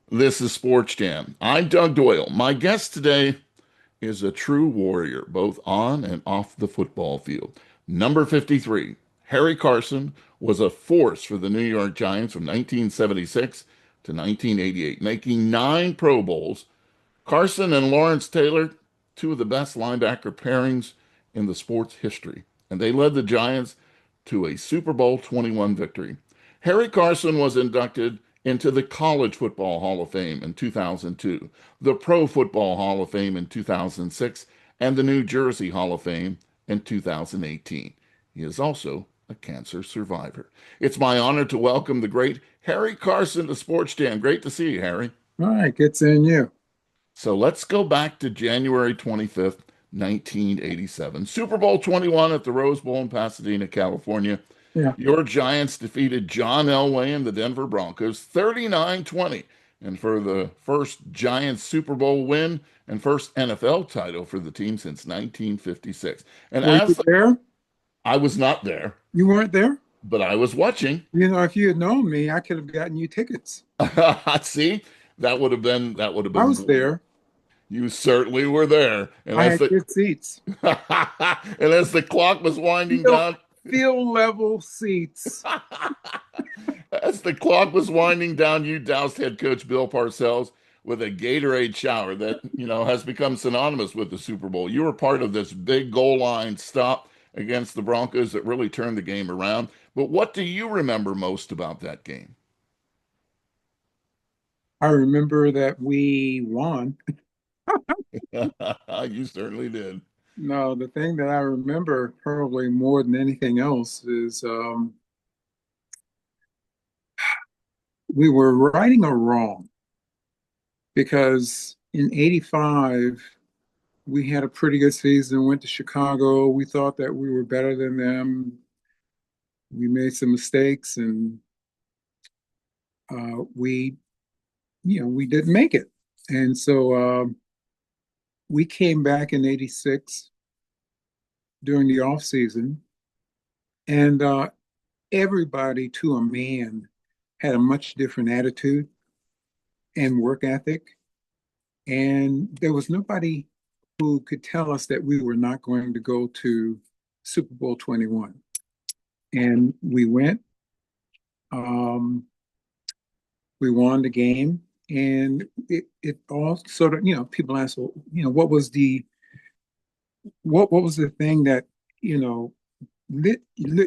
This is Sports Jam. I'm Doug Doyle. My guest today is a true warrior, both on and off the football field. Number 53, Harry Carson was a force for the New York Giants from 1976 to 1988, making 9 Pro Bowls. Carson and Lawrence Taylor, two of the best linebacker pairings in the sport's history, and they led the Giants to a Super Bowl 21 victory. Harry Carson was inducted into the College Football Hall of Fame in 2002, the Pro Football Hall of Fame in 2006, and the New Jersey Hall of Fame in 2018. He is also a cancer survivor. It's my honor to welcome the great Harry Carson to Sports Jam. Great to see you, Harry. All right, good seeing you. So let's go back to January 25th, 1987. Super Bowl 21 at the Rose Bowl in Pasadena, California. Yeah, Your Giants defeated John Elway and the Denver Broncos 39-20. And for the first Giants Super Bowl win and first NFL title for the team since 1956. And were you as there? I was not there, You weren't there? but I was watching. If you had known me, I could have gotten you tickets. See, that would have been I was there. you certainly were there. I had good seats. And as the clock was winding Field, down, field level seats. as the clock was winding down, you doused head coach Bill Parcells with a Gatorade shower that, has become synonymous with the Super Bowl. You were part of this big goal line stop against the Broncos that really turned the game around. But what do you remember most about that game? I remember that we won. You certainly did. No, the thing that I remember probably more than anything else is we were righting a wrong because in '85, we had a pretty good season, went to Chicago. We thought that we were better than them. We made some mistakes and we didn't make it. And so we came back in '86 during the off season, and everybody to a man had a much different attitude and work ethic. And there was nobody who could tell us that we were not going to go to Super Bowl 21. And we went. Um, we won the game, and it all sort of, people ask, well, what was the thing that lit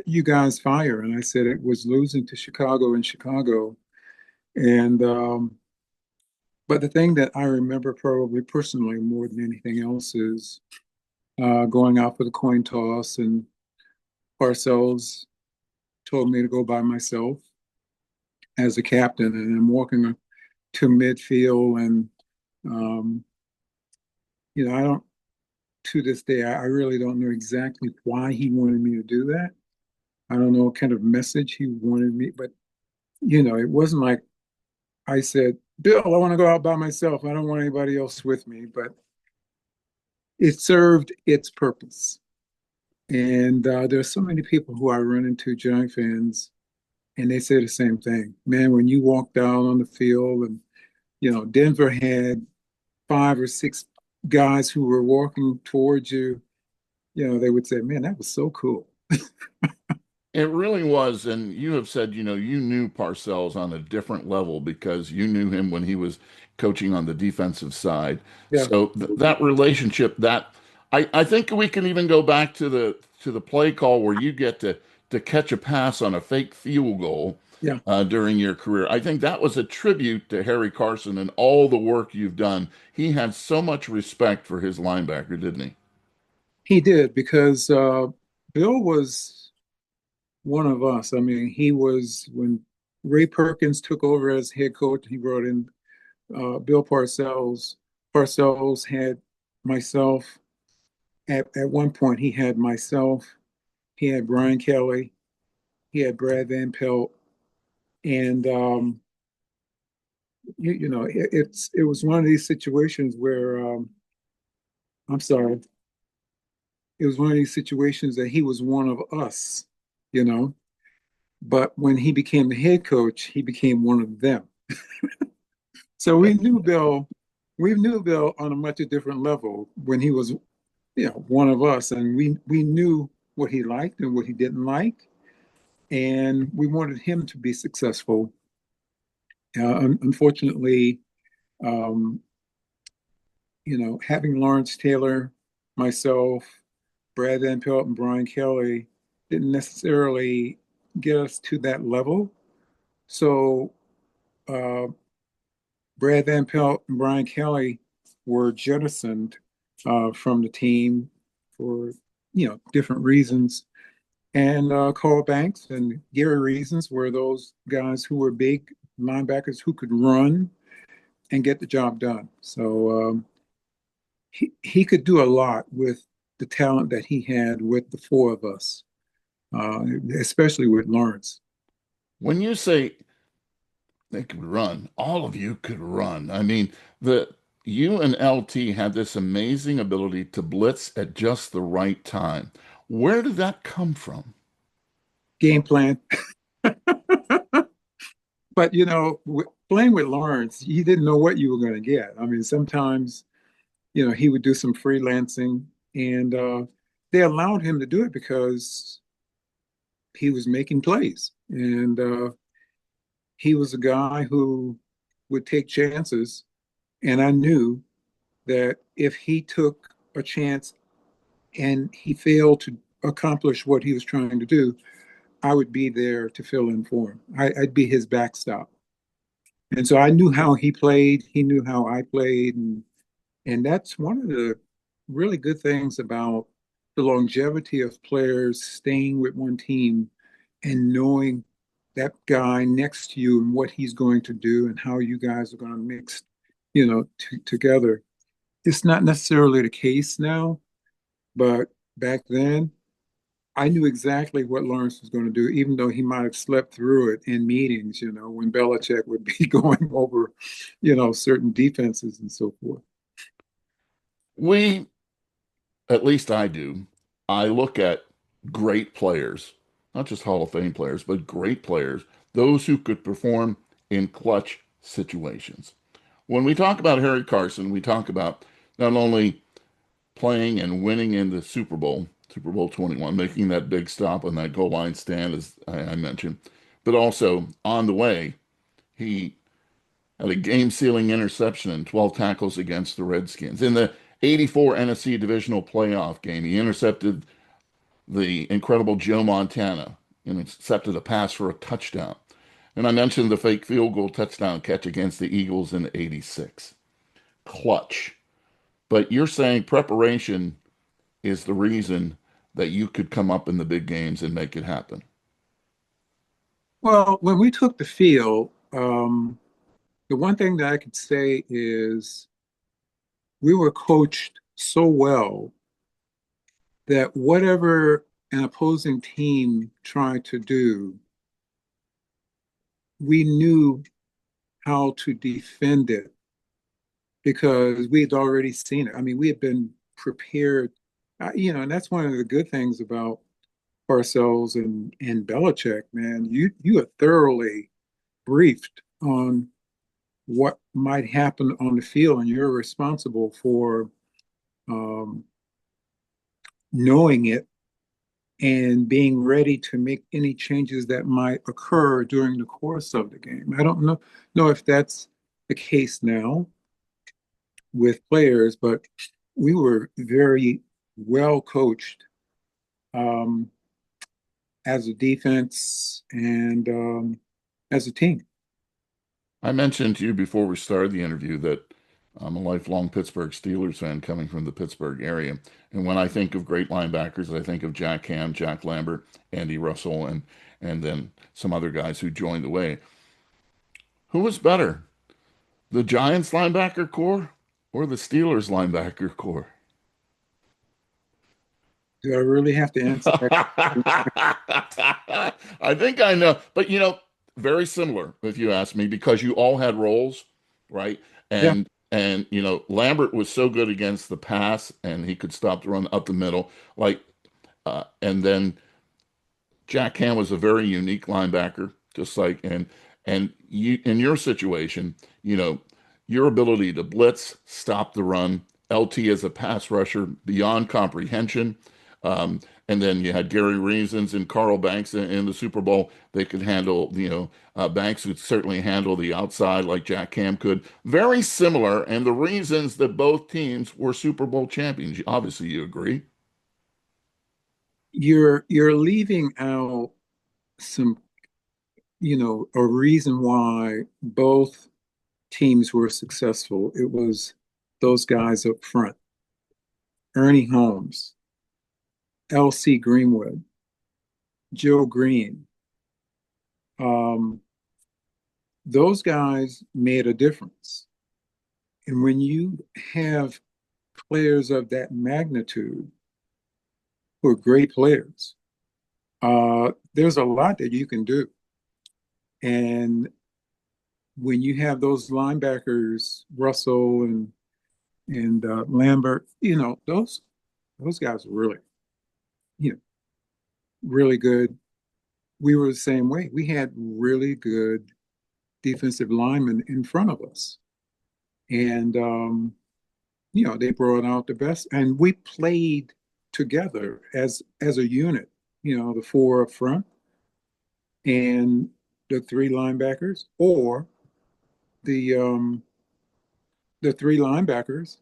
you guys fire? And I said it was losing to Chicago in Chicago. And but the thing that I remember probably personally more than anything else is going out for the coin toss, and Parcells told me to go by myself as a captain, and I'm walking to midfield, and um, I don't. To this day, I really don't know exactly why he wanted me to do that. I don't know what kind of message he wanted me, but it wasn't like I said, "Bill, I want to go out by myself. I don't want anybody else with me." But it served its purpose. And there's so many people who I run into, Giant fans, and they say the same thing. Man, when you walk down on the field, and Denver had 5 or 6 guys who were walking towards you, they would say, "Man, that was so cool." It really was. And you have said, you knew Parcells on a different level because you knew him when he was coaching on the defensive side. Yeah, So that relationship, I think we can even go back to the play call where you get to catch a pass on a fake field goal yeah, during your career. I think that was a tribute to Harry Carson and all the work you've done. He had so much respect for his linebacker, didn't he? he did because Bill was one of us. I mean, he was when Ray Perkins took over as head coach. He brought in Bill Parcells. Parcells had myself. At one point, he had myself. He had Brian Kelly. He had Brad Van Pelt, and it was one of these situations where I'm sorry, it was one of these situations that he was one of us, you know. But when he became the head coach, he became one of them. So we knew Bill on a much different level when he was, one of us, and we knew what he liked and what he didn't like, and we wanted him to be successful. Unfortunately, um, having Lawrence Taylor, myself, Brad Van Pelt, and Brian Kelly didn't necessarily get us to that level. So uh, Brad Van Pelt and Brian Kelly were jettisoned from the team for different reasons. And Carl Banks and Gary Reasons were those guys who were big linebackers who could run and get the job done. So he could do a lot with the talent that he had with the four of us, especially with Lawrence. When you say they could run, all of you could run. I mean, the you and LT had this amazing ability to blitz at just the right time. Where did that come from? Game plan. But playing with Lawrence, you didn't know what you were going to get. I mean, sometimes he would do some freelancing, and they allowed him to do it because he was making plays, and he was a guy who would take chances. And I knew that if he took a chance and he failed to accomplish what he was trying to do, I would be there to fill in for him. I'd be his backstop. And so I knew how he played. He knew how I played, and that's one of the really good things about the longevity of players staying with one team and knowing that guy next to you and what he's going to do and how you guys are going to mix, together. It's not necessarily the case now, but back then, I knew exactly what Lawrence was going to do, even though he might have slept through it in meetings, when Belichick would be going over, certain defenses and so forth. We, at least I do, I look at great players, not just Hall of Fame players, but great players, those who could perform in clutch situations. When we talk about Harry Carson, we talk about not only playing and winning in the Super Bowl, Super Bowl 21, making that big stop on that goal line stand, as I mentioned, but also on the way, he had a game-sealing interception and 12 tackles against the Redskins. In the 84 NFC divisional playoff game, he intercepted the incredible Joe Montana and intercepted a pass for a touchdown. And I mentioned the fake field goal touchdown catch against the Eagles in 86. Clutch. But you're saying preparation is the reason that you could come up in the big games and make it happen. Well, when we took the field, the one thing that I could say is we were coached so well that whatever an opposing team tried to do, we knew how to defend it because we had already seen it. I mean, we had been prepared, and that's one of the good things about Parcells and Belichick, man. You are thoroughly briefed on what might happen on the field, and you're responsible for um, knowing it and being ready to make any changes that might occur during the course of the game. I don't know if that's the case now with players, but we were very well coached um, as a defense and as a team. I mentioned to you before we started the interview that I'm a lifelong Pittsburgh Steelers fan coming from the Pittsburgh area. And when I think of great linebackers, I think of Jack Ham, Jack Lambert, Andy Russell, and then some other guys who joined the way. Who was better, the Giants linebacker core or the Steelers linebacker core? Do I really have to answer that? I think I know, but very similar if you ask me, because you all had roles, right? Yeah. And Lambert was so good against the pass, and he could stop the run up the middle, like, and then Jack Ham was a very unique linebacker, just like and you in your situation, you know. your ability to blitz, stop the run, LT as a pass rusher beyond comprehension. Um, and then you had Gary Reasons and Carl Banks in the Super Bowl. They could handle, Banks could certainly handle the outside like Jack Cam could. Very similar, and the reasons that both teams were Super Bowl champions. Obviously, you agree. You're leaving out some, a reason why both teams were successful. It was those guys up front, Ernie Holmes, L.C. Greenwood, Joe Green. Um, those guys made a difference. And when you have players of that magnitude who are great players, there's a lot that you can do. And when you have those linebackers, Russell and Lambert, those guys are really, you know, really good. We were the same way. We had really good defensive linemen in front of us, and they brought out the best, and we played together as a unit. The four up front and the three linebackers, or the um, the three linebackers,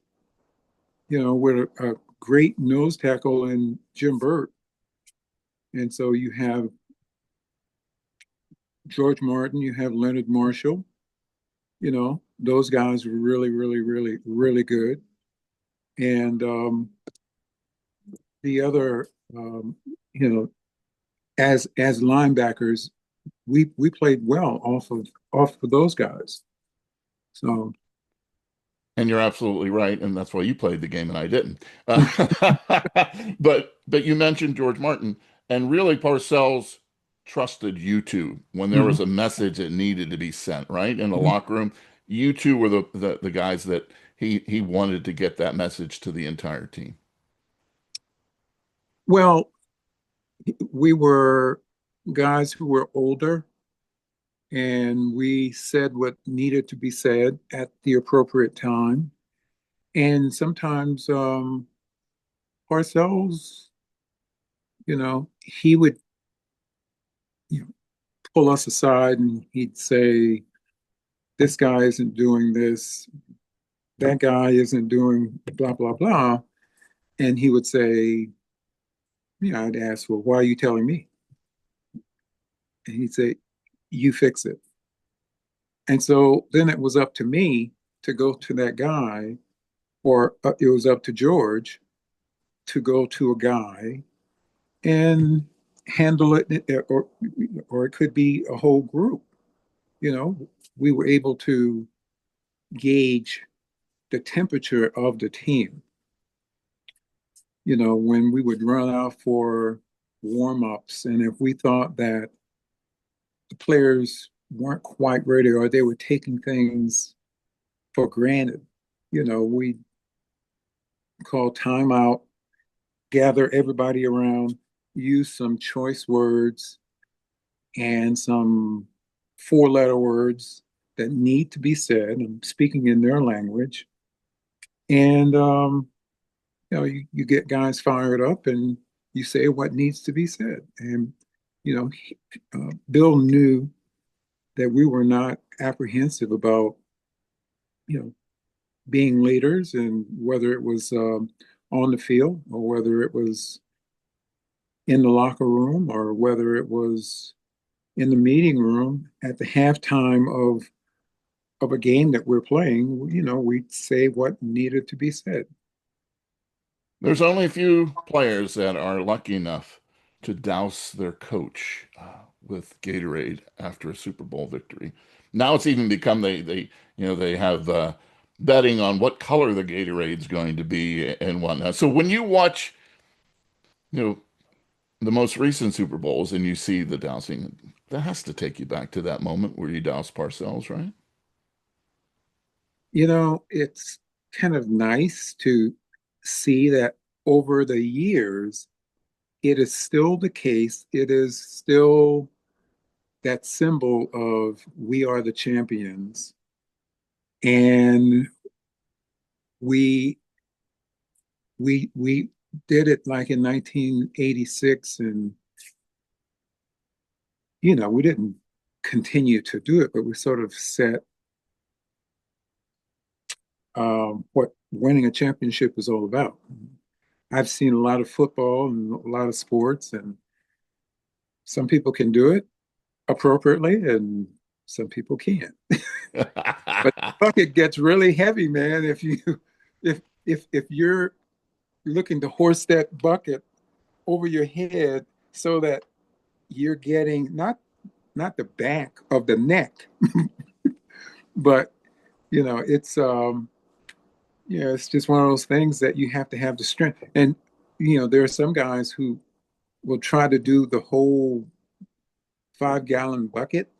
with a great nose tackle in Jim Burt. And so you have George Martin, you have Leonard Marshall, those guys were really, really, really, really good. And the other, you know, as linebackers, we played well off of those guys. So And you're absolutely right, and that's why you played the game and I didn't. But you mentioned George Martin, and really Parcells trusted you two when there mhm, was a message that needed to be sent, right? In the mhm. locker room, you two were the guys that he wanted to get that message to the entire team. Well, we were guys who were older, and we said what needed to be said at the appropriate time. And sometimes Parcells, he would you know, pull us aside and he'd say, "This guy isn't doing this. That guy isn't doing blah blah blah." And he would say, I'd ask, "Well, why are you telling me?" And he'd say, "You fix it." And so then it was up to me to go to that guy, or it was up to George to go to a guy and handle it, or it could be a whole group. You know, we were able to gauge the temperature of the team. When we would run out for warm ups, and if we thought that the players weren't quite ready or they were taking things for granted, we call timeout, gather everybody around, use some choice words and some four-letter words that need to be said. I'm speaking in their language. And, you get guys fired up and you say what needs to be said. And, Bill knew that we were not apprehensive about, you know, being leaders, and whether it was on the field or whether it was in the locker room or whether it was in the meeting room at the halftime of a game that we're playing, we'd say what needed to be said. There's only a few players that are lucky enough to douse their coach with Gatorade after a Super Bowl victory. Now it's even become they have betting on what color the Gatorade's going to be and whatnot. So when you watch, you know, the most recent Super Bowls and you see the dousing, that has to take you back to that moment where you douse Parcells, right? It's kind of nice to see that over the years, it is still the case. It is still that symbol of we are the champions. And we we did it like in 1986, and we didn't continue to do it, but we sort of set what winning a championship is all about. I've seen a lot of football and a lot of sports, and some people can do it appropriately, and some people can't. But the bucket gets really heavy, man. If you're looking to horse that bucket over your head so that you're getting not the back of the neck, but it's it's just one of those things that you have to have the strength. And there are some guys who will try to do the whole 5 gallon bucket.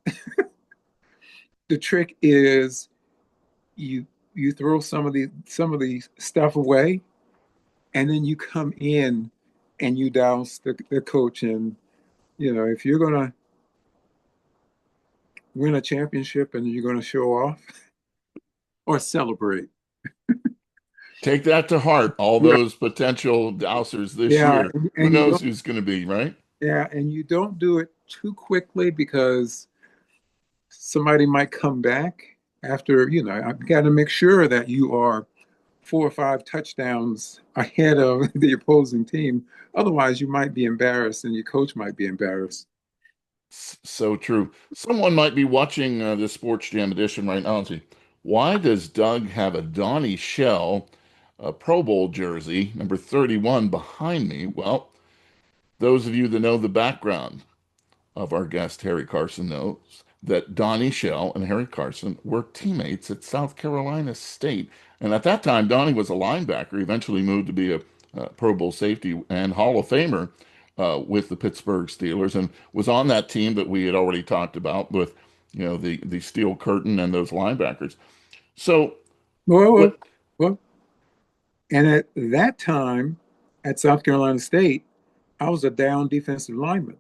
The trick is you throw some of the stuff away, and then you come in and you douse the coach. And if you're gonna win a championship and you're gonna show off or celebrate. Take that to heart, all Yeah, those potential dousers this yeah, year. Who and you knows don't who's going to be, right? yeah, and you don't do it too quickly because somebody might come back after, I've got to make sure that you are 4 or 5 touchdowns ahead of the opposing team. Otherwise, you might be embarrassed and your coach might be embarrassed. So true. Someone might be watching this Sports Jam edition right now and say, why does Doug have a Donnie Shell Pro Bowl jersey, number 31, behind me? Well, those of you that know the background of our guest, Harry Carson, knows that Donnie Shell and Harry Carson were teammates at South Carolina State. And at that time, Donnie was a linebacker. He eventually moved to be a Pro Bowl safety and Hall of Famer with the Pittsburgh Steelers, and was on that team that we had already talked about with, the Steel Curtain and those linebackers. So Well, what? well, well, and at that time at South Carolina State, I was a down defensive lineman.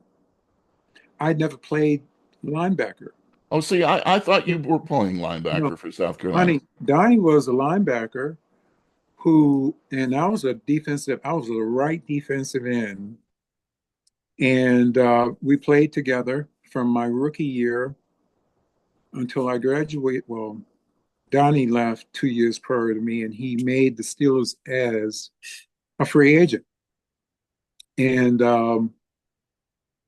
I'd never played linebacker. Oh, see, I thought you You were playing know, linebacker for South Carolina. Donnie was a linebacker and I was a right defensive end. And we played together from my rookie year until I graduated. Well, Donnie left 2 years prior to me, and he made the Steelers as a free agent. And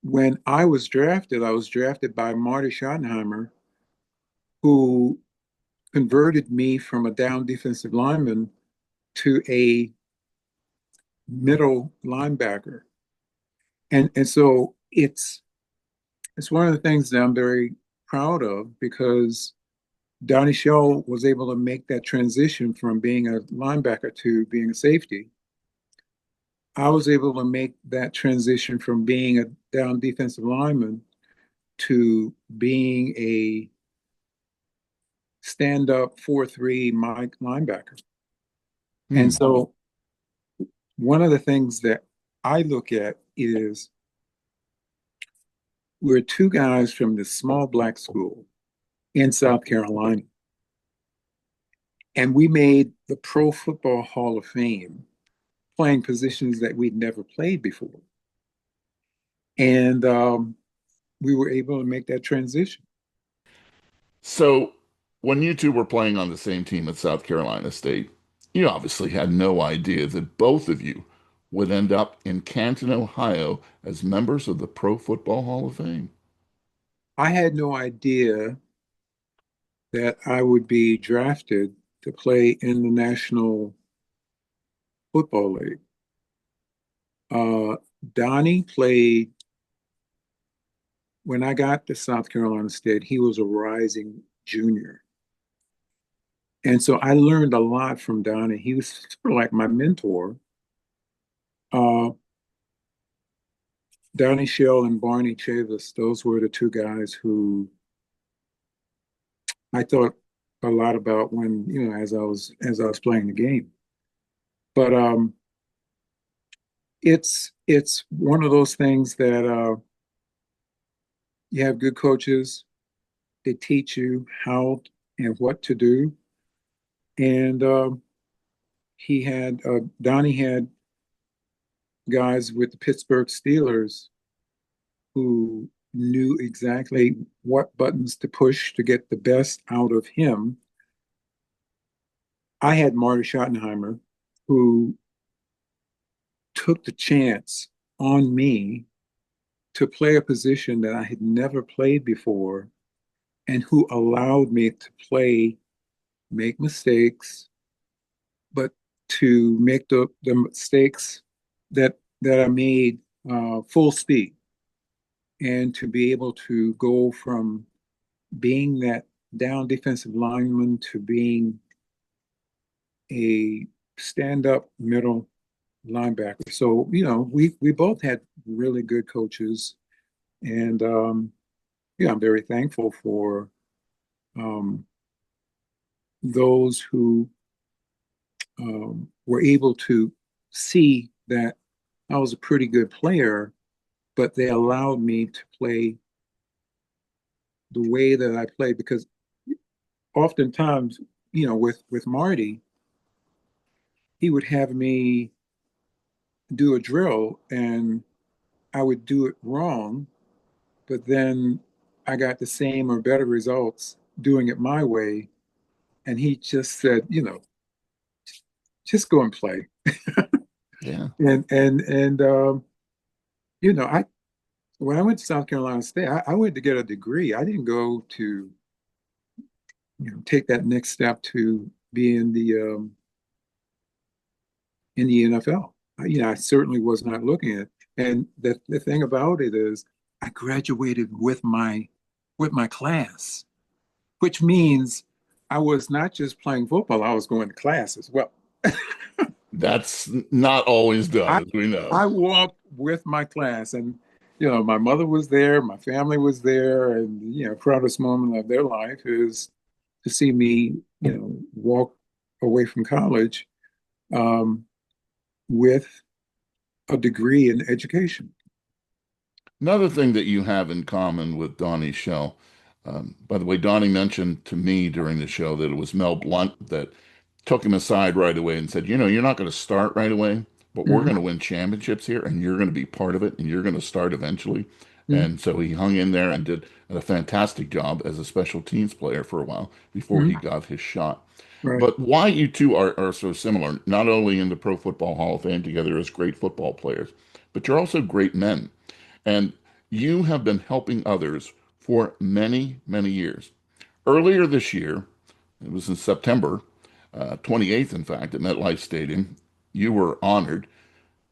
when I was drafted by Marty Schottenheimer, who converted me from a down defensive lineman to a middle linebacker. And so it's one of the things that I'm very proud of because Donnie Shell was able to make that transition from being a linebacker to being a safety. I was able to make that transition from being a down defensive lineman to being a stand-up 4-3 linebacker. And Hmm. so one of the things that I look at is we're two guys from this small black school in South Carolina, and we made the Pro Football Hall of Fame playing positions that we'd never played before. And we were able to make that transition. So, when you two were playing on the same team at South Carolina State, you obviously had no idea that both of you would end up in Canton, Ohio as members of the Pro Football Hall of Fame. I had no idea that I would be drafted to play in the National Football League. Uh, Donnie played when I got to South Carolina State, he was a rising junior. And so I learned a lot from Donnie. He was sort of like my mentor. Uh, Donnie Shell and Barney Chavis, those were the two guys who I thought a lot about when, as I was playing the game. But it's one of those things that you have good coaches. They teach you how and what to do. And Donnie had guys with the Pittsburgh Steelers who knew exactly what buttons to push to get the best out of him. I had Marty Schottenheimer, who took the chance on me to play a position that I had never played before and who allowed me to play, make mistakes, but to make the mistakes that I made full speed and to be able to go from being that down defensive lineman to being a stand-up middle linebacker. So, we both had really good coaches, and yeah, I'm very thankful for um, those who were able to see that I was a pretty good player, but they allowed me to play the way that I played because oftentimes, with Marty, he would have me do a drill and I would do it wrong, but then I got the same or better results doing it my way. And he just said, just go and play. Yeah. And I when I went to South Carolina State, I went to get a degree. I didn't go to, take that next step to be in the NFL. I certainly was not looking at it. And the thing about it is I graduated with my class, which means I was not just playing football, I was going to class as well. That's not always done, I as we know. I walked with my class, and my mother was there, my family was there, and proudest moment of their life is to see me, walk away from college um, with a degree in education. Another thing that you have in common with Donnie's show, by the way, Donnie mentioned to me during the show that it was Mel Blount that took him aside right away and said, you're not going to start right away, but we're Mhm, going to win championships here and you're going to be part of it and you're going to start eventually. mhm, And so he hung in there and did a fantastic job as a special teams player for a while before he mhm. got his shot. Right. But why you two are so similar, not only in the Pro Football Hall of Fame together as great football players, but you're also great men. And you have been helping others for many, many years. Earlier this year, it was in September 28th, in fact, at MetLife Stadium, you were honored,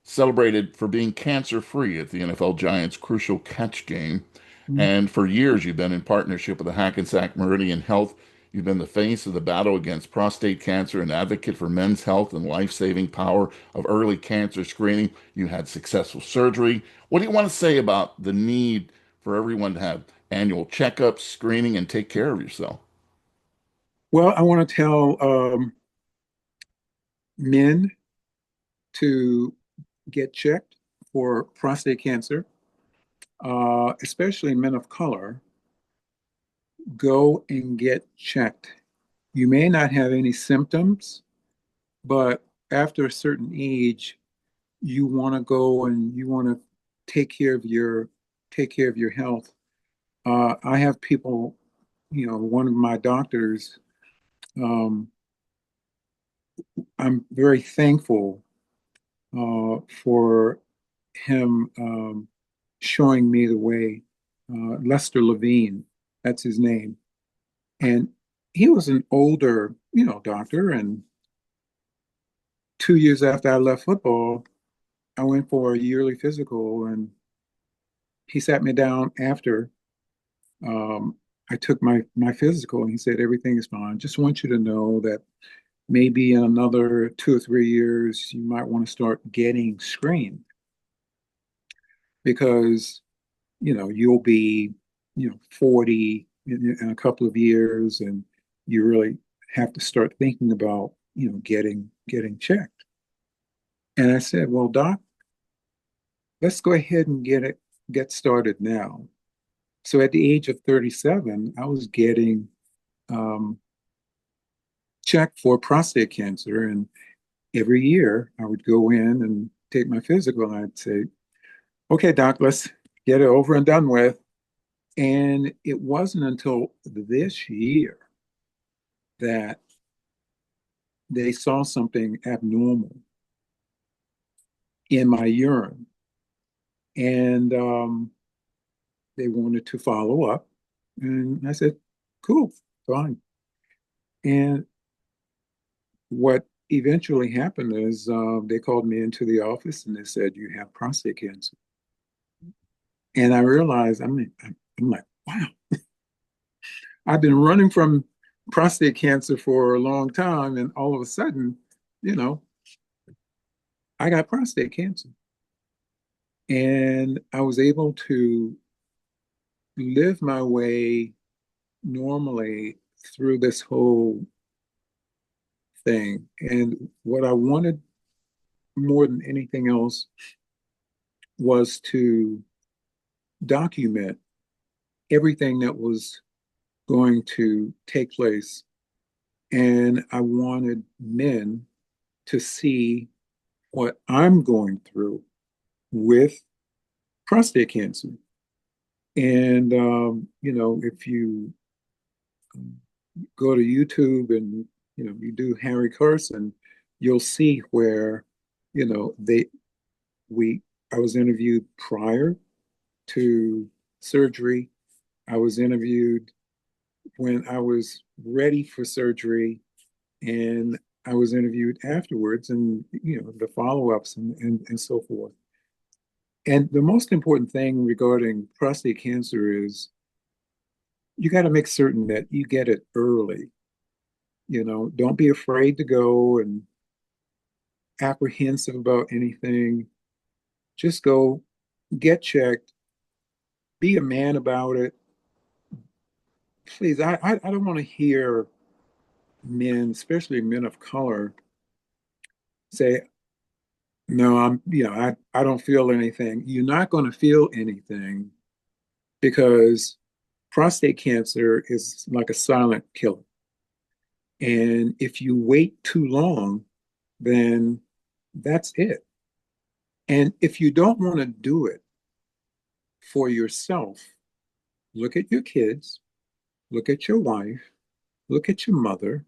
celebrated for being cancer-free at the NFL Giants' crucial catch game. Mhm. And for years, you've been in partnership with the Hackensack Meridian Health. You've been the face of the battle against prostate cancer, an advocate for men's health and life-saving power of early cancer screening. You had successful surgery. What do you want to say about the need for everyone to have annual checkups, screening, and take care of yourself? Well, I want to tell men to get checked for prostate cancer, especially men of color. Go and get checked. You may not have any symptoms, but after a certain age, you want to go and you want to take care of your take care of your health. I have people, one of my doctors, um, I'm very thankful for him showing me the way. Lester Levine, that's his name. And he was an older, doctor. And 2 years after I left football, I went for a yearly physical, and he sat me down after um, I took my physical, and he said, "Everything is fine. Just want you to know that maybe in another 2 or 3 years, you might want to start getting screened because you'll be 40 in a couple of years, and you really have to start thinking about getting checked." And I said, "Well, doc, let's go ahead and get started now." So at the age of 37, I was getting um, check for prostate cancer. And every year I would go in and take my physical and I'd say, okay, doc, let's get it over and done with. And it wasn't until this year that they saw something abnormal in my urine. And they wanted to follow up. And I said, cool, fine. And what eventually happened is they called me into the office and they said, you have prostate cancer. And I realized, I'm like, wow, I've been running from prostate cancer for a long time. And all of a sudden, you know, I got prostate cancer. And I was able to live my way normally through this whole thing. And what I wanted more than anything else was to document everything that was going to take place. And I wanted men to see what I'm going through with prostate cancer. And, if you go to YouTube and, you do Harry Carson, you'll see where, you know, I was interviewed prior to surgery. I was interviewed when I was ready for surgery, and I was interviewed afterwards, and the follow-ups and so forth. And the most important thing regarding prostate cancer is you got to make certain that you get it early. Don't be afraid to go and apprehensive about anything. Just go get checked, be a man about it. Please, I don't want to hear men, especially men of color, say, no, I don't feel anything. You're not going to feel anything because prostate cancer is like a silent killer. And if you wait too long, then that's it. And if you don't want to do it for yourself, look at your kids, look at your wife, look at your mother,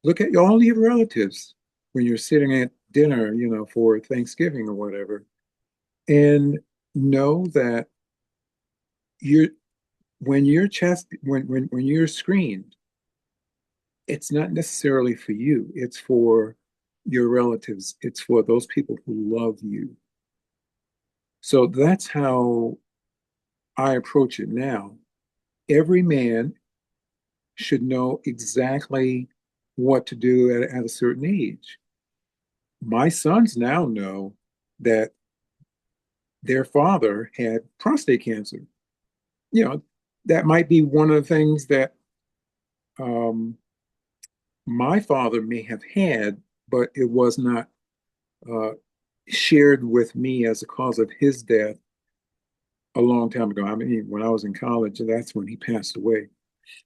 look at all your relatives when you're sitting at dinner, for Thanksgiving or whatever, and know that you're when you're screened, it's not necessarily for you. It's for your relatives. It's for those people who love you. So that's how I approach it now. Every man should know exactly what to do at a certain age. My sons now know that their father had prostate cancer. That might be one of the things that um, my father may have had, but it was not uh, shared with me as a cause of his death a long time ago. I mean, when I was in college, that's when he passed away.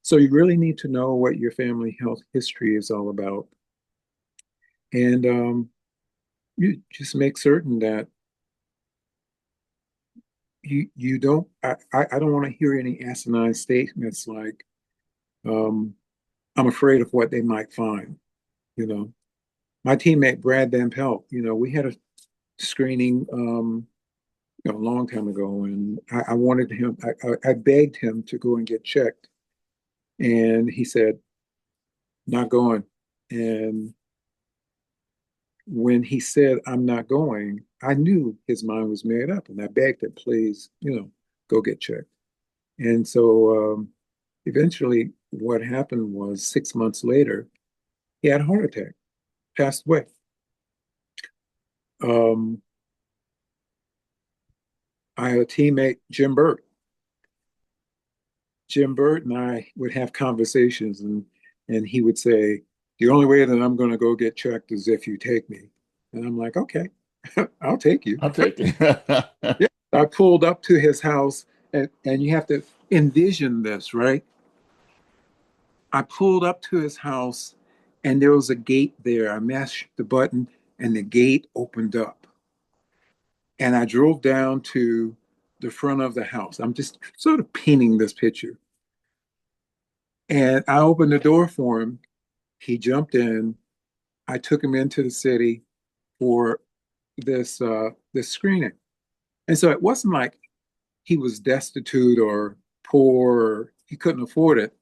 So you really need to know what your family health history is all about. And you just make certain that you don't I don't want to hear any asinine statements like I'm afraid of what they might find. You know, my teammate Brad Van Pelt, we had a screening a long time ago, and I wanted him. I begged him to go and get checked, and he said, "Not going." And when he said, "I'm not going," I knew his mind was made up, and I begged him, "Please, go get checked." And so eventually, what happened was 6 months later, he had a heart attack, passed away. Um, I had a teammate, Jim Burt. Jim Burt and I would have conversations, and he would say, "The only way that I'm going to go get checked is if you take me." And I'm like, "Okay, I'll take you." I'll take it. Yeah. I pulled up to his house, and you have to envision this, right? I pulled up to his house, and there was a gate there. I mashed the button, and the gate opened up. And I drove down to the front of the house. I'm just sort of painting this picture. And I opened the door for him. He jumped in. I took him into the city for this screening. And so it wasn't like he was destitute or poor or he couldn't afford it.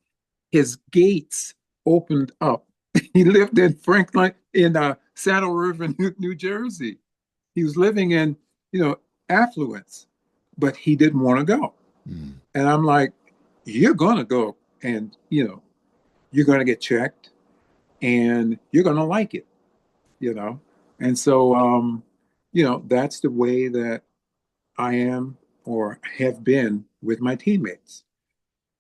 His gates opened up. He lived in Franklin in Saddle River, New Jersey. He was living in, you know, affluence, but he didn't want to go. Mm. And I'm like, you're gonna go, and you're gonna get checked, and you're gonna like it, you know. And so, that's the way that I am or have been with my teammates.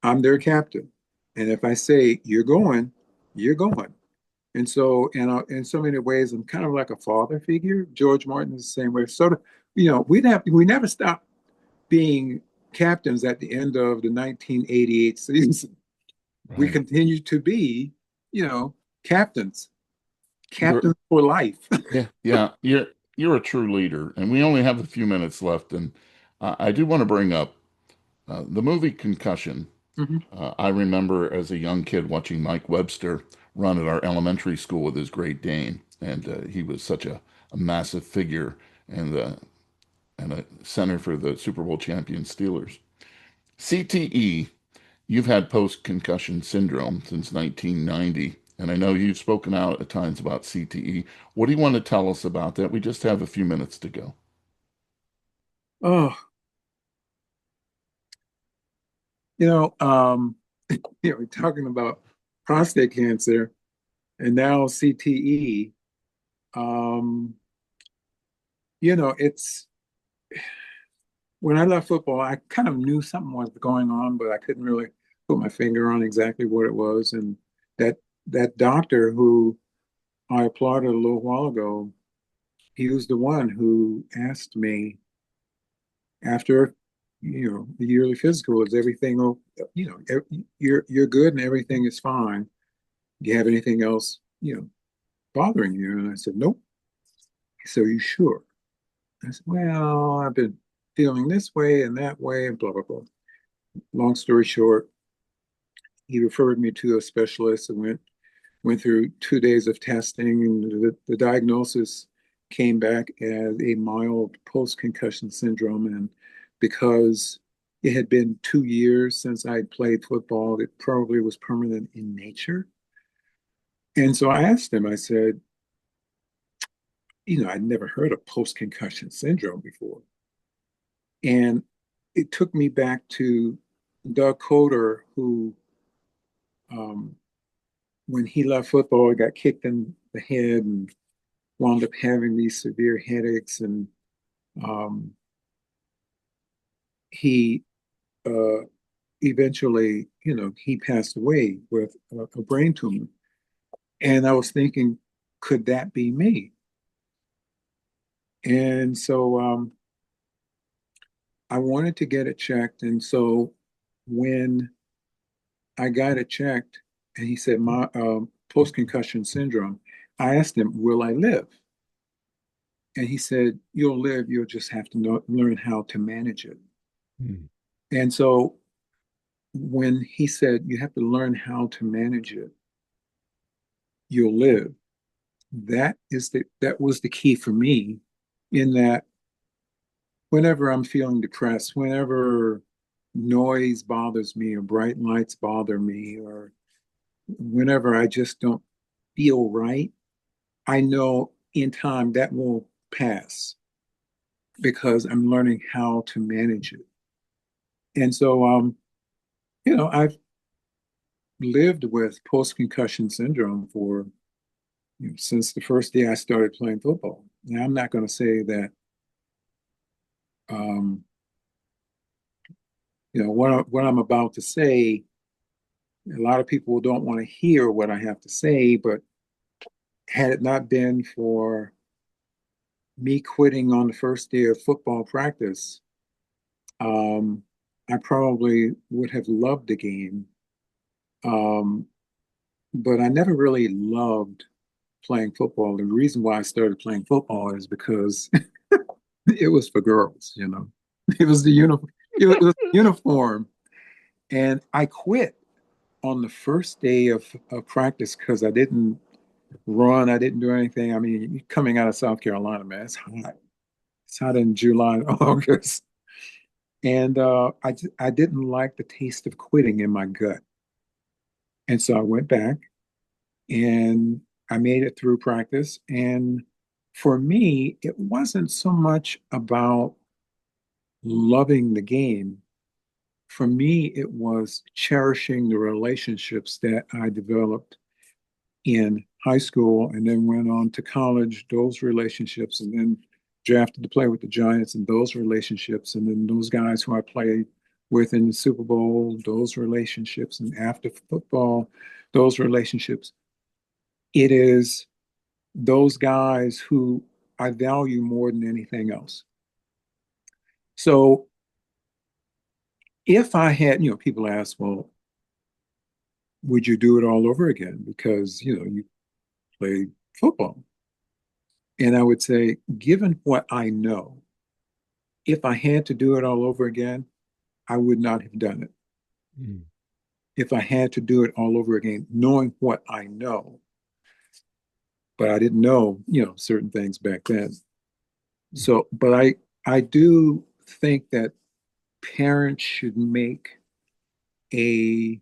I'm their captain, and if I say you're going, you're going. And so, in so many ways, I'm kind of like a father figure. George Martin is the same way. Sort of, we never stopped being captains at the end of the 1988 season. We Right. continue to be, you know, captains, You're captains for life. Yeah, yeah, you're a true leader, and we only have a few minutes left, and I do want to bring up the movie Concussion. Mhm. I remember as a young kid watching Mike Webster run at our elementary school with his Great Dane, and he was such a massive figure and and a center for the Super Bowl champion Steelers. CTE, you've had post-concussion syndrome since 1990, and I know you've spoken out at times about CTE. What do you want to tell us about that? We just have a few minutes to go. Oh, you know, um, we're talking about prostate cancer and now CTE. Um, it's when I left football, I kind of knew something was going on, but I couldn't really put my finger on exactly what it was. And that that doctor who I applauded a little while ago, he was the one who asked me after, the yearly physical, is everything, you're good and everything is fine. Do you have anything else, bothering you? And I said, nope. So you sure? I said, well, I've been feeling this way and that way and blah, blah, blah. Long story short, he referred me to a specialist and went through 2 days of testing, and the diagnosis came back as a mild post-concussion syndrome. And because it had been 2 years since I'd played football, it probably was permanent in nature. And so I asked him, I said, I'd never heard of post-concussion syndrome before. And it took me back to Doug Coder, who, um, when he left football, got kicked in the head and wound up having these severe headaches. And um, he uh, eventually, he passed away with a brain tumor. And I was thinking, could that be me? And so I wanted to get it checked. And so when I got it checked, and he said, my post concussion syndrome, I asked him, will I live? And he said, you'll live, you'll just have to learn how to manage it. Mm. And so when he said, you have to learn how to manage it, you'll live, that was the key for me, in that whenever I'm feeling depressed, whenever noise bothers me or bright lights bother me, or whenever I just don't feel right, I know in time that will pass because I'm learning how to manage it. And so, I've lived with post concussion syndrome for, since the first day I started playing football. Now, I'm not going to say that, um, what I'm about to say, a lot of people don't want to hear what I have to say, but had it not been for me quitting on the first day of football practice, um, I probably would have loved the game. Um, but I never really loved playing football. The reason why I started playing football is because it was for girls, you know. It was the uniform. It was uniform, and I quit on the first day of practice because I didn't run. I didn't do anything. I mean, coming out of South Carolina, man, it's hot. It's hot in July, August, and I didn't like the taste of quitting in my gut, and so I went back and I made it through practice. And for me, it wasn't so much about loving the game. For me, it was cherishing the relationships that I developed in high school and then went on to college, those relationships, and then drafted to play with the Giants and those relationships, and then those guys who I played with in the Super Bowl, those relationships, and after football, those relationships. It is those guys who I value more than anything else. So if I had, people ask, well, would you do it all over again? Because, you played football. And I would say, given what I know, if I had to do it all over again, I would not have done it. Mm. If I had to do it all over again, knowing what I know, but I didn't know, certain things back then. So, but I do think that parents should a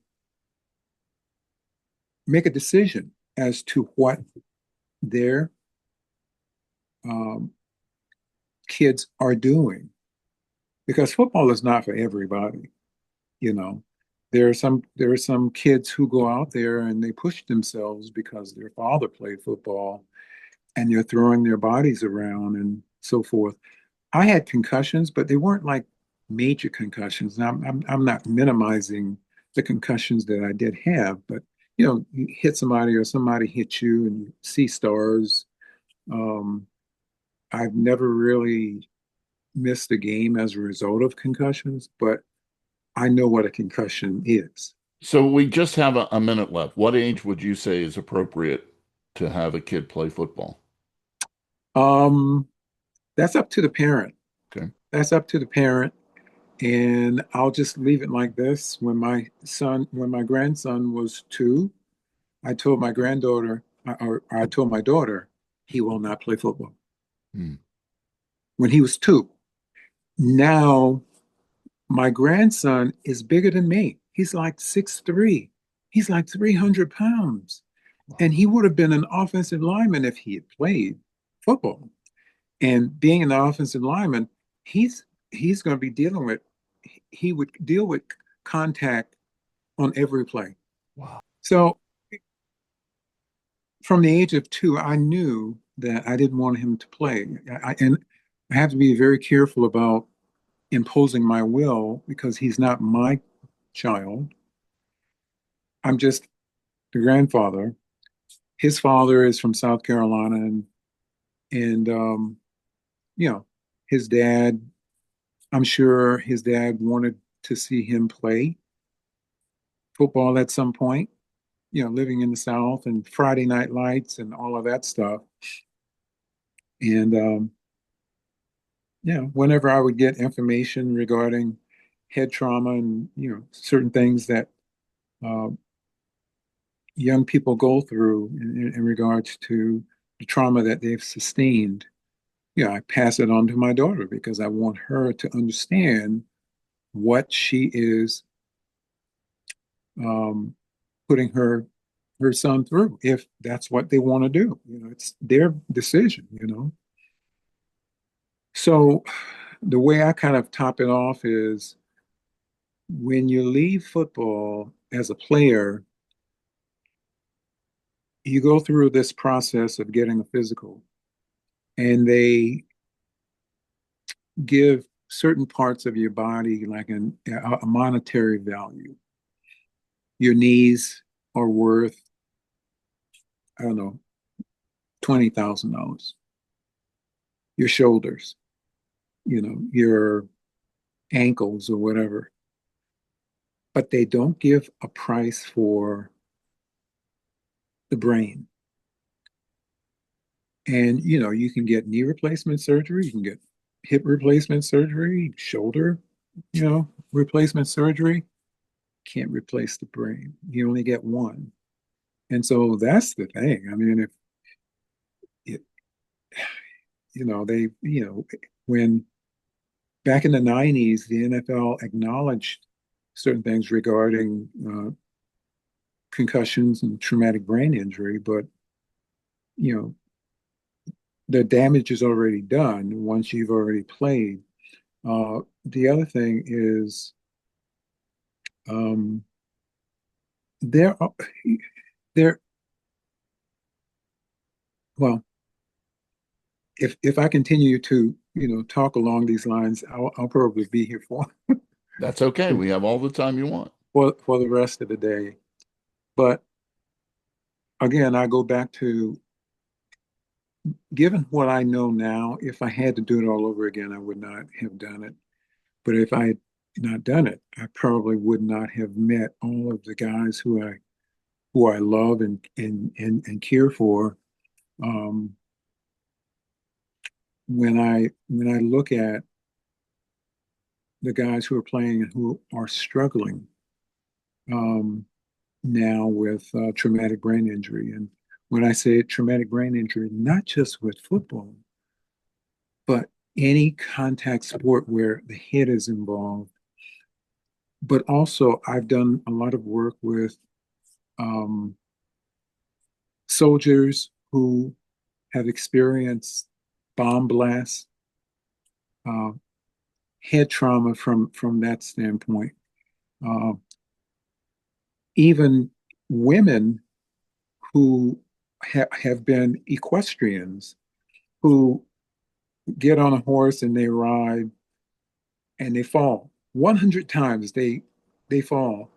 make a decision as to what their um, kids are doing, because football is not for everybody. You know, there are some kids who go out there and they push themselves because their father played football and they're throwing their bodies around and so forth. I had concussions, but they weren't like major concussions. And I'm not minimizing the concussions that I did have, but you hit somebody or somebody hit you and you see stars. Um, I've never really missed a game as a result of concussions, but I know what a concussion is. So we just have a minute left. What age would you say is appropriate to have a kid play football? Um, that's up to the parent. Okay. That's up to the parent. And I'll just leave it like this. When my grandson was 2, I told my granddaughter, or I told my daughter, he will not play football. Hmm. When he was 2. Now, my grandson is bigger than me. He's like 6'3". He's like 300 pounds. And he would have been an offensive lineman if he had played football. And being an offensive lineman, he's going to be dealing with, he would deal with contact on every play. Wow. So from the age of 2, I knew that I didn't want him to play. And I have to be very careful about imposing my will because he's not my child. I'm just the grandfather. His father is from South Carolina, and you know, his dad. I'm sure his dad wanted to see him play football at some point. Living in the South and Friday Night Lights and all of that stuff. And whenever I would get information regarding head trauma and certain things that uh, young people go through in regards to the trauma that they've sustained, I pass it on to my daughter because I want her to understand what she is um, putting her son through if that's what they want to do. It's their decision. So the way I kind of top it off is when you leave football as a player, you go through this process of getting a physical, and they give certain parts of your body like a monetary value. Your knees are worth, I don't know, $20,000. Your shoulders, your ankles or whatever. But they don't give a price for the brain. And, you can get knee replacement surgery, you can get hip replacement surgery, shoulder, replacement surgery. Can't replace the brain. You only get one. And so that's the thing. I mean, if it, when back in the 90s, the NFL acknowledged certain things regarding concussions and traumatic brain injury, but, you know, the damage is already done once you've already played. The other thing is um, there are there well, if I continue to talk along these lines, I'll probably be here That's okay. We have all the time you want. for the rest of the day. But again, I go back to, given what I know now, if I had to do it all over again, I would not have done it. But if I had not done it, I probably would not have met all of the guys who I love and care for. Um, when I look at the guys who are playing and who are struggling um, now with traumatic brain injury, and when I say traumatic brain injury, not just with football, but any contact sport where the head is involved. But also, I've done a lot of work with um, soldiers who have experienced bomb blasts, uh, head trauma from that standpoint. Uh, Even women who have been equestrians, who get on a horse and they ride and they fall 100 times. They fall,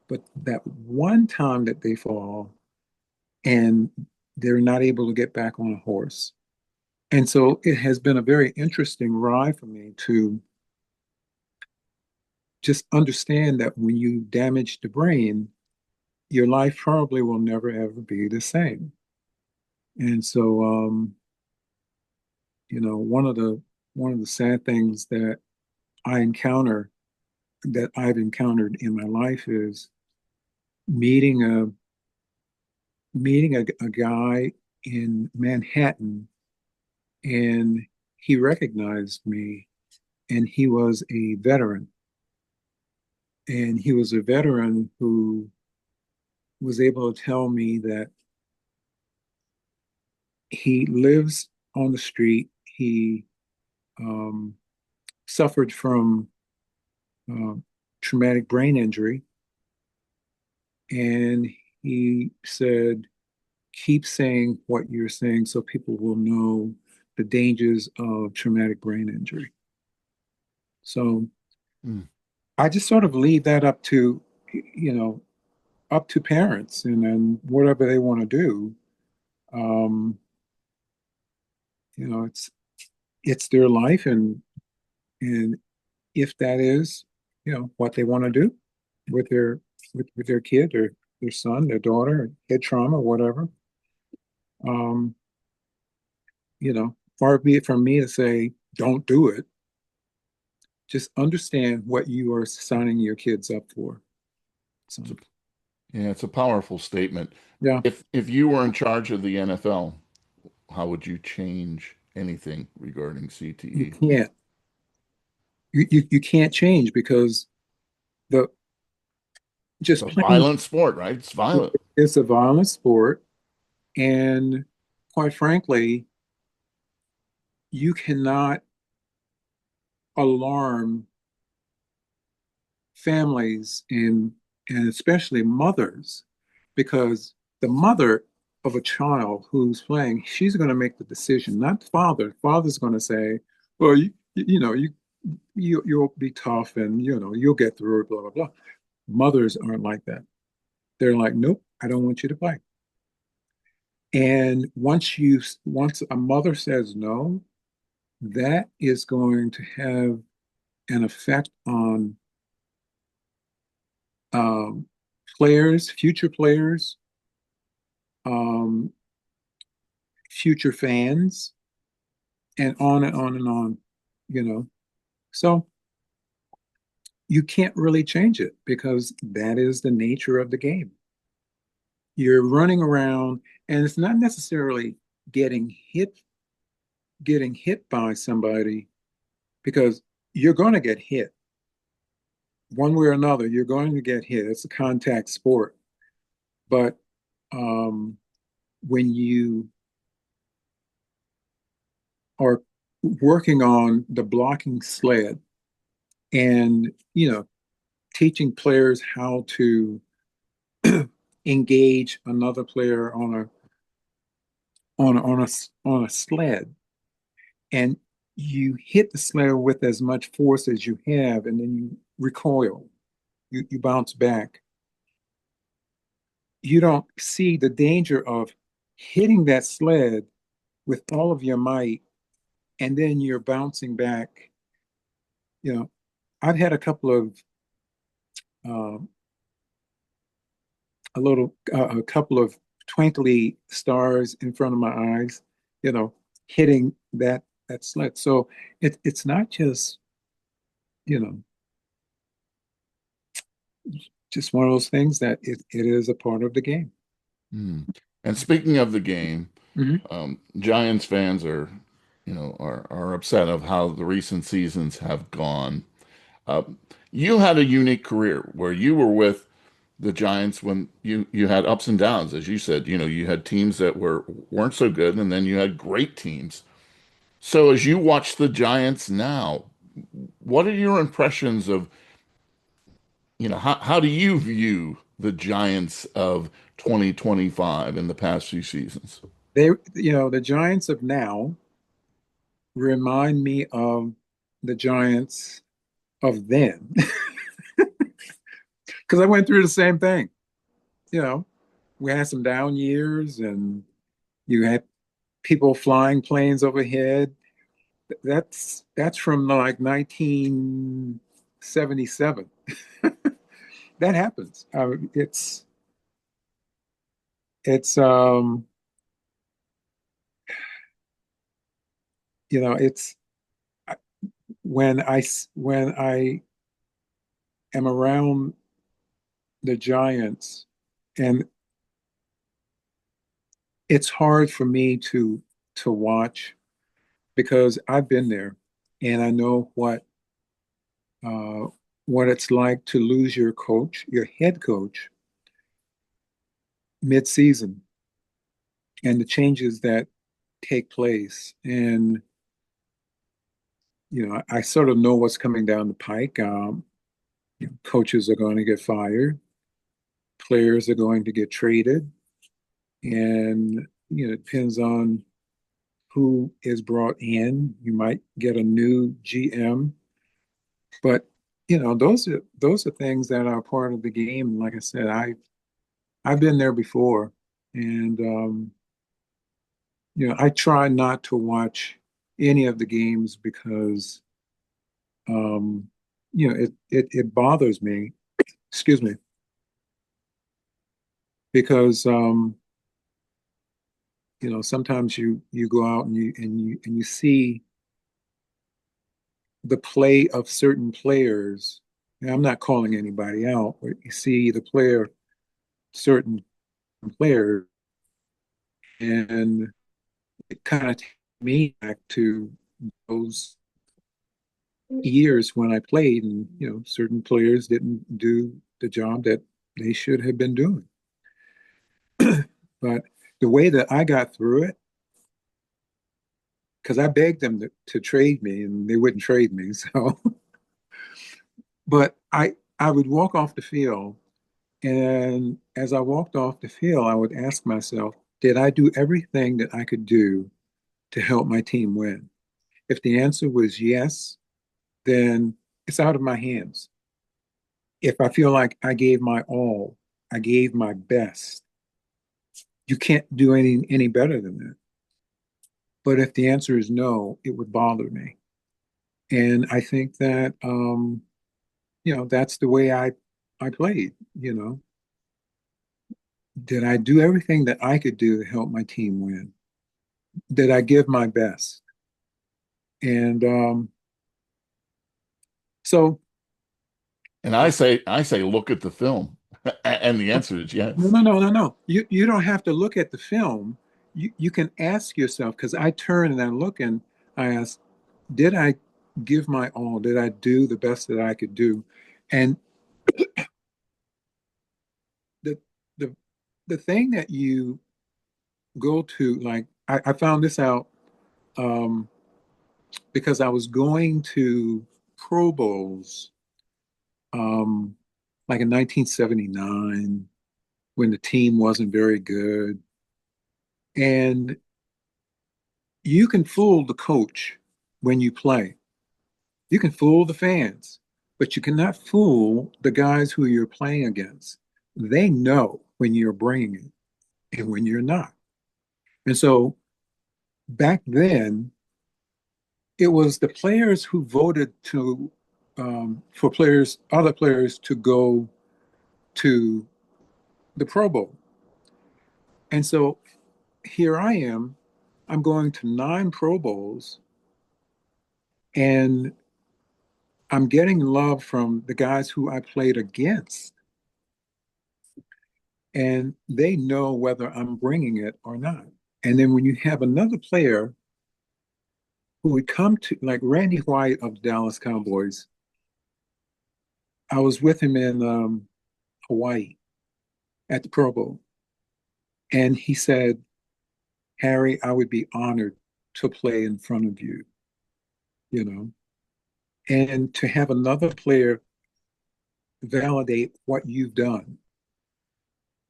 but that one time that they fall and they're not able to get back on a horse. And so it has been a very interesting ride for me to just understand that when you damage the brain, your life probably will never ever be the same. And so, one of the sad things I encounter that I've encountered in my life is meeting a meeting a guy in Manhattan, and he recognized me, and he was a veteran, and he was a veteran who was able to tell me that he lives on the street. He um, suffered from uh, traumatic brain injury, and he said, keep saying what you're saying so people will know the dangers of traumatic brain injury. So Mm. I just sort of leave that you know, up to parents and whatever they want to do. Um, it's their life, and if that is, what they want to do with their kid or their son, their daughter, head trauma, whatever. Um, far be it from me to say, don't do it. Just understand what you are signing your kids up for. So, It's a, yeah, it's a powerful statement. yeah, If you were in charge of the NFL, how would you change anything regarding you CTE? can't you can't change because the It's just a playing violent sport, right? It's violent. it's a violent sport, and quite frankly, you cannot alarm families and especially mothers, because the mother of a child who's playing, she's going to make the decision, not the father. Father's going to say, well, you'll be tough, and you'll get through it, blah blah blah. Mothers aren't like that. They're like, nope, I don't want you to play. And once a mother says no, that is going to have an effect on um, future players, um, future fans, and on and on and on, you know. So you can't really change it because that is the nature of the game. You're running around, and it's not necessarily getting hit getting hit by somebody because you're going to get hit one way or another. You're going to get hit. It's a contact sport. But um, when you are working on the blocking sled and teaching players how to engage another player on a sled, and you hit the sled with as much force as you have, and then you recoil, you bounce back. You don't see the danger of hitting that sled with all of your might, and then you're bouncing back. You know, I've had uh, a couple of twinkly stars in front of my eyes, hitting that sled. So it's not just, you know, just one of those things that it is a part of the game. Hmm. And speaking of the game, Hmm. Giants fans are upset of how the recent seasons have gone. Uh, you had a unique career where you were with the Giants when you had ups and downs, as you said. You had teams that weren't so good, and then you had great teams. So as you watch the Giants now, what are your impressions of, how do you view the Giants of 2025 in the past few seasons? The Giants of now remind me of the Giants of then, because I went through the same thing. You know, we had some down years, and you had people flying planes overhead. That's from like 1977. That happens. It's it's when I am around the Giants, and it's hard for me to watch because I've been there, and I know uh, what it's like to lose your coach, your head coach, mid-season, and the changes that take place. And I sort of know what's coming down the pike. Coaches are going to get fired, players are going to get traded, and it depends on who is brought in. You might get a new GM, but those are things that are part of the game. And like I said, I've been there before, and I try not to watch any of the games because um, it bothers me. Excuse me, because sometimes you go out and you see the play of certain players. And I'm not calling anybody out, but you see certain players, and it kind of takes me back to those years when I played, and certain players didn't do the job that they should have been doing. But the way that I got through it, because I begged them to trade me, and they wouldn't trade me. So, but I would walk off the field, and as I walked off the field, I would ask myself, did I do everything that I could do to help my team win? If the answer was yes, then it's out of my hands. If I feel like I gave my all, I gave my best, you can't do any better than that. But if the answer is no, it would bother me. And I think that that's the way I played. did I do everything that I could do to help my team win? Did I give my best? And so And uh, I say, look at the film. And the answer is no, yes. no, no, no, no. You don't have to look at the film. You can ask yourself, because I turn and I look and I ask, did I give my all? Did I do the best that I could do? And the the the thing that you go to, like I found this out um, because I was going to Pro Bowls um, like in 1979 when the team wasn't very good. And you can fool the coach when you play. You can fool the fans, but you cannot fool the guys who you're playing against. They know when you're bringing it and when you're not. And so back then, it was the players who voted to for players, other players to go to the Pro Bowl. And so here I am, I'm going to 9 Pro Bowls, and I'm getting love from the guys who I played against, and they know whether I'm bringing it or not. And then when you have another player who would come to, like Randy White of the Dallas Cowboys, I was with him in Hawaii at the Pro Bowl, and he said, Harry, I would be honored to play in front of you, you know, and to have another player validate what you've done,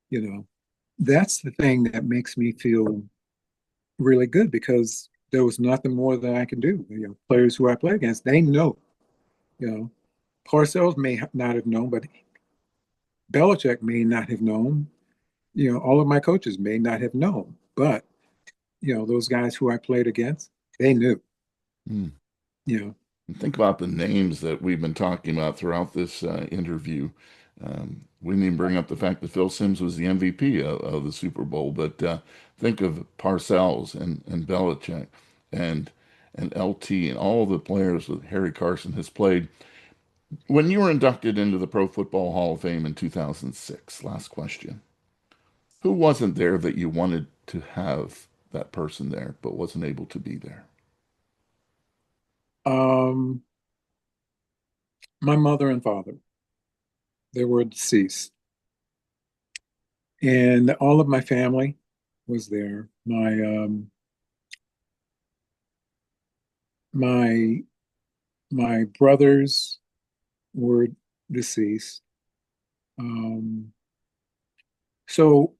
you know, that's the thing that makes me feel really good because there was nothing more that I can do. You know, players who I play against, they know, you know, Parcells may not have known, but Belichick may not have known. You know, all of my coaches may not have known, but you know, those guys who I played against, they knew. Hmm. You know, And think about the names that we've been talking about throughout this interview. We didn't even bring up the fact that Phil Simms was the MVP of the Super Bowl, but think of Parcells and Belichick and and LT and all the players that Harry Carson has played. When you were inducted into the Pro Football Hall of Fame in 2006, last question, who wasn't there that you wanted to have that person there but wasn't able to be there? um, my mother and father, they were deceased, and all of my family was there. My my brothers were deceased. Um, so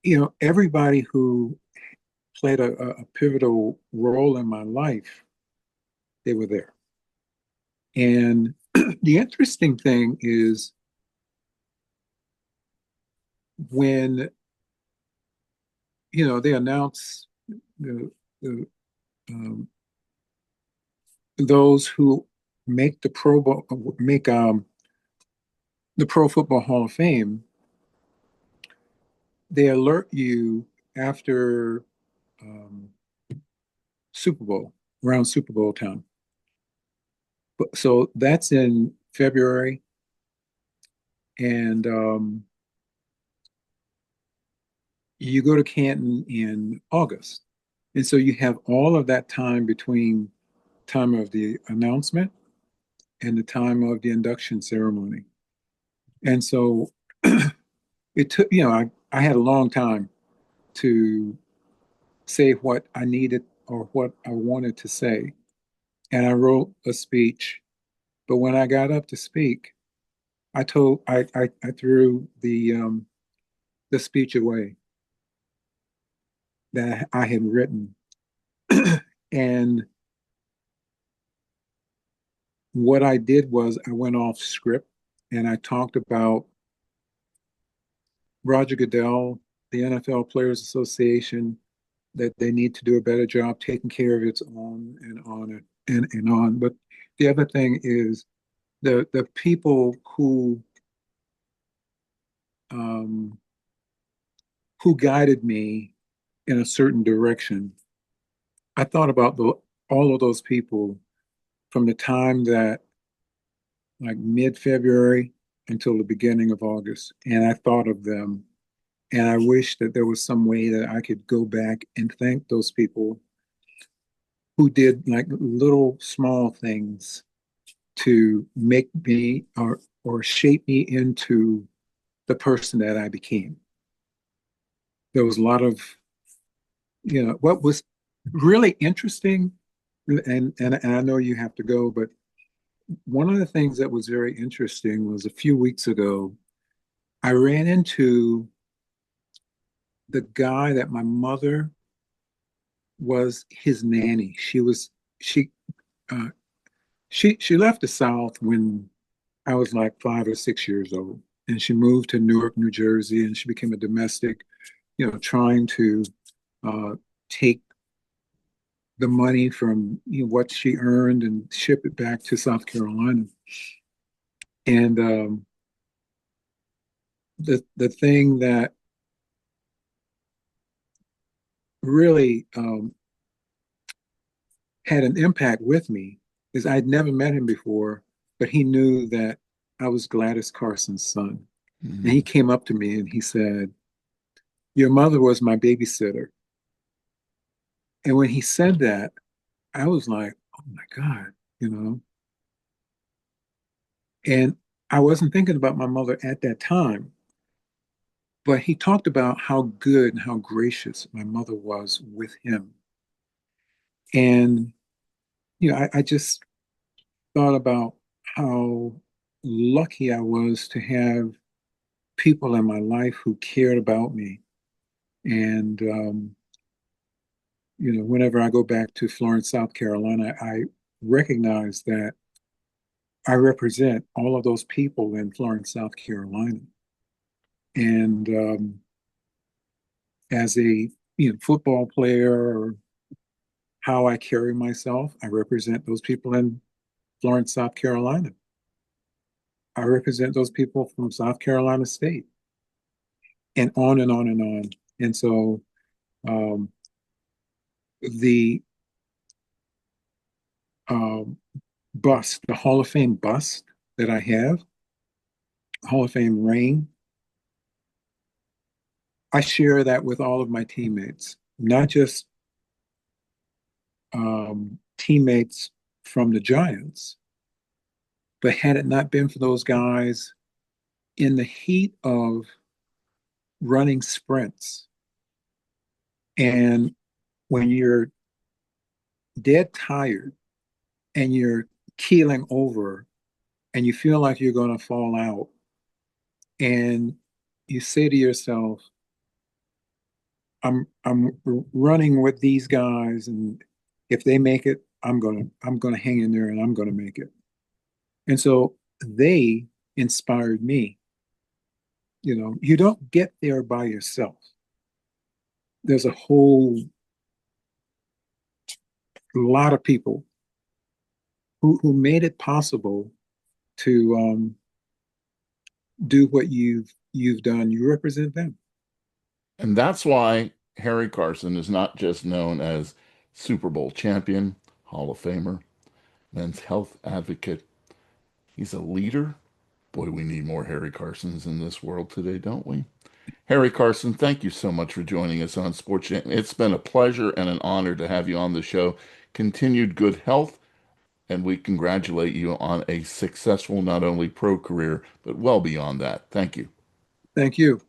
you know, everybody who played a pivotal role in my life, they were there. And the interesting thing is when, you know, they announce the, the those who make make the Pro Football Hall of Fame, they alert you after um, Super Bowl, around Super Bowl time. But so that's in February, and you go to Canton in August. And so you have all of that time between time of the announcement and the time of the induction ceremony. And so it took, you know, I had a long time to say what I needed or what I wanted to say. And I wrote a speech. But when I got up to speak, I threw the speech away that I had written. And what I did was I went off script and I talked about Roger Goodell, the NFL Players Association, that they need to do a better job taking care of its own and on and on. But the other thing is the people who um, who guided me in a certain direction. I thought about all of those people from the time that like mid-February until the beginning of August. And I thought of them and I wish that there was some way that I could go back and thank those people who did like little small things to make me or shape me into the person that I became. There was a lot of, what was really interesting, and I know you have to go, but one of the things that was very interesting was a few weeks ago, I ran into the guy that my mother was his nanny. She uh, she left the South when I was like 5 or 6 years old, and she moved to Newark, New Jersey, and she became a domestic, trying to uh, take the money from what she earned and ship it back to South Carolina. And the thing that really had an impact with me is I'd never met him before, but he knew that I was Gladys Carson's son. And he Mhm. came up to me and he said, "Your mother was my babysitter." And when he said that, I was like, "Oh my God, you know." And I wasn't thinking about my mother at that time, but he talked about how good and how gracious my mother was with him. And, I just thought about how lucky I was to have people in my life who cared about me. And, whenever I go back to Florence, South Carolina, I recognize that I represent all of those people in Florence, South Carolina. And as a football player or how I carry myself, I represent those people in Florence, South Carolina. I represent those people from South Carolina State, and on and on and on. And so um, the um, the Hall of Fame bust that I have, Hall of Fame ring, I share that with all of my teammates, not just teammates from the Giants, but had it not been for those guys in the heat of running sprints, and when you're dead tired and you're keeling over and you feel like you're going to fall out, and you say to yourself, I'm running with these guys, and if they make it, I'm gonna hang in there and I'm gonna make it. And so they inspired me. You don't get there by yourself. There's a whole lot of people who made it possible to do what you've done. You represent them. And that's why Harry Carson is not just known as Super Bowl champion, Hall of Famer, men's health advocate. He's a leader. Boy, we need more Harry Carsons in this world today, don't we? Harry Carson, thank you so much for joining us on SportsJam. It's been a pleasure and an honor to have you on the show. Continued good health, and we congratulate you on a successful not only pro career, but well beyond that. Thank you. Thank you.